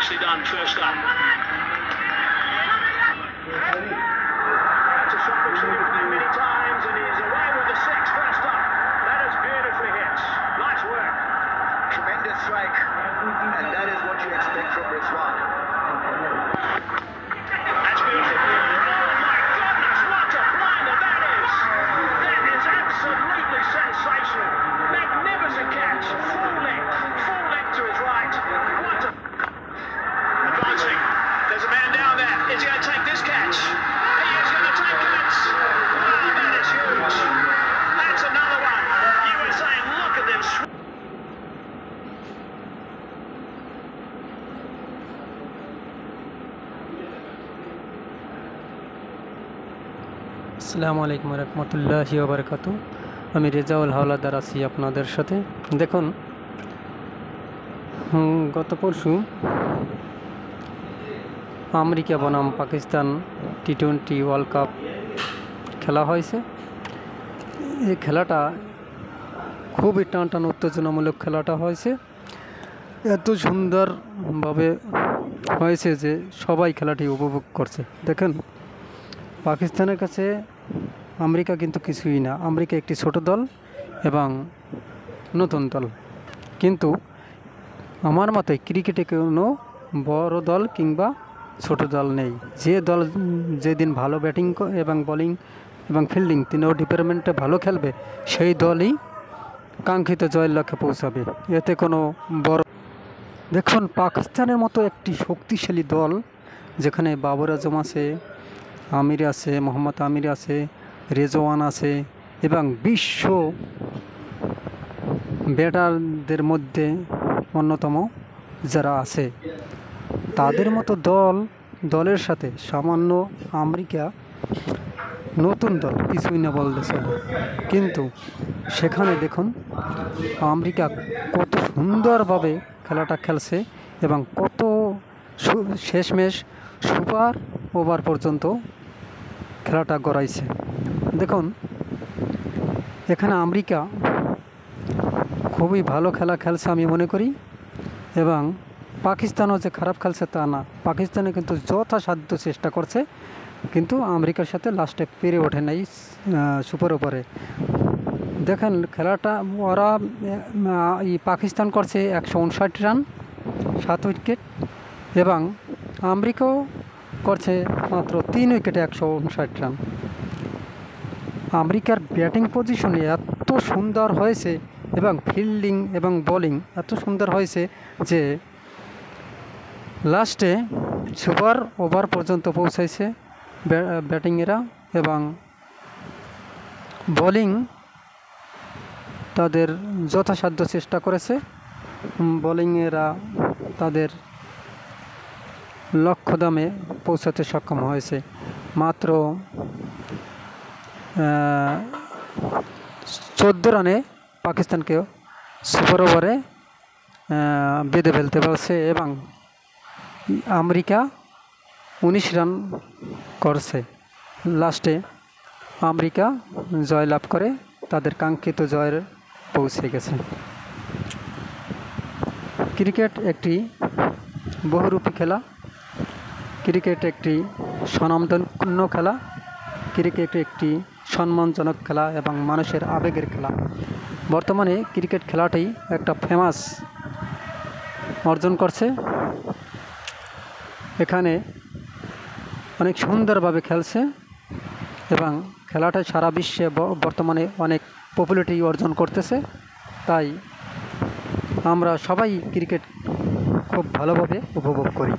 nicely done first up. That's a shot we've seen him play many times, and he's away with the six first up. That is beautifully hit. Nice work. Tremendous strike, and that is what you expect from Rizwan. That's beautiful. Oh my goodness, what a blinder that is! That is absolutely sensational. Magnificent catch. Full length to his right. What a... Advancing. There's a man down there. Is he going to take this catch? He is going to take it. Wow, that is huge. That's another one. You were saying, look at them. আসসালামু আলাইকুম রহমতুল্লাহি ওয়া বারাকাতুহু। আমি রেজাউল হাওলাদার আছি আপনাদের সাথে। দেখুন, গত পরশু আমেরিকা বনাম পাকিস্তান টি-20 ওয়ার্ল্ড কাপ খেলা হয়েছে। এই খেলাটা খুবই টান উত্তেজনামূলক খেলাটা হয়েছে। এত সুন্দরভাবে হয়েছে যে সবাই খেলাটি উপভোগ করছে। দেখেন, পাকিস্তানের কাছে আমেরিকা কিন্তু কিছুই না। আমেরিকা একটি ছোট দল এবং নতুন দল, কিন্তু আমার মতে ক্রিকেটে কোনো বড় দল কিংবা ছোট দল নেই। যে দল যেদিন ভালো ব্যাটিং এবং বোলিং এবং ফিল্ডিং তিনও ডিপার্টমেন্টে ভালো খেলবে, সেই দলই কাঙ্ক্ষিত জয়ের লক্ষ্যে পৌঁছাবে। এতে কোনো বড়... দেখুন, পাকিস্তানের মতো একটি শক্তিশালী দল, যেখানে বাবর আজম আছে, আমির আছে, মোহাম্মদ আমির আছে, রেজওয়ান আছে এবং বিশ্ব ব্যাটারদের মধ্যে অন্যতম যারা আছে, তাদের মতো দলের সাথে সামান্য আমেরিকা নতুন দল, কিছুই না বলতে চলে। কিন্তু সেখানে দেখুন আমেরিকা কত সুন্দরভাবে খেলাটা খেলছে এবং কত শেষমেশ সুপার ওভার পর্যন্ত খেলাটা গড়াইছে। দেখুন, এখানে আমেরিকা খুবই ভালো খেলা খেলছে আমি মনে করি, এবং পাকিস্তানও যে খারাপ খেলছে তা না। পাকিস্তানে কিন্তু যথাসাধ্য চেষ্টা করছে, কিন্তু আমেরিকার সাথে লাস্টে পেরে ওঠে নাই সুপার ওভারে। দেখেন খেলাটা ওরা পাকিস্তান করছে 159 রান 7 উইকেট, এবং আমেরিকাও করছে মাত্র 3 উইকেটে 159 রান। আমেরিকার ব্যাটিং পজিশনে এত সুন্দর হয়েছে এবং ফিল্ডিং এবং বোলিং এত সুন্দর হয়েছে যে লাস্টে সুপার ওভার পর্যন্ত পৌঁছাইছে ব্যাটিংয়েরা, এবং বোলিং তাদের যথাসাধ্য চেষ্টা করেছে। বোলিংয়েরা তাদের লক্ষ্যদামে পৌঁছাতে সক্ষম হয়েছে। মাত্র 14 রানে পাকিস্তানকে সুপার ওভারে বেঁধে ফেলতে পারছে, এবং আমেরিকা 19 রান করছে। লাস্টে আমেরিকা জয়লাভ করে তাদের কাঙ্ক্ষিত জয়ের পৌঁছে গেছে। ক্রিকেট একটি বহুরূপী খেলা, ক্রিকেট একটি স্বনামধন্য খেলা, ক্রিকেট একটি সম্মানজনক খেলা এবং মানুষের আবেগের খেলা। বর্তমানে ক্রিকেট খেলাটাই একটা ফেমাস অর্জন করছে। এখানে অনেক সুন্দরভাবে খেলছে এবং খেলাটা সারা বিশ্বে বর্তমানে অনেক পপুলারিটি অর্জন করতেছে। তাই আমরা সবাই ক্রিকেট খুব ভালোভাবে উপভোগ করি।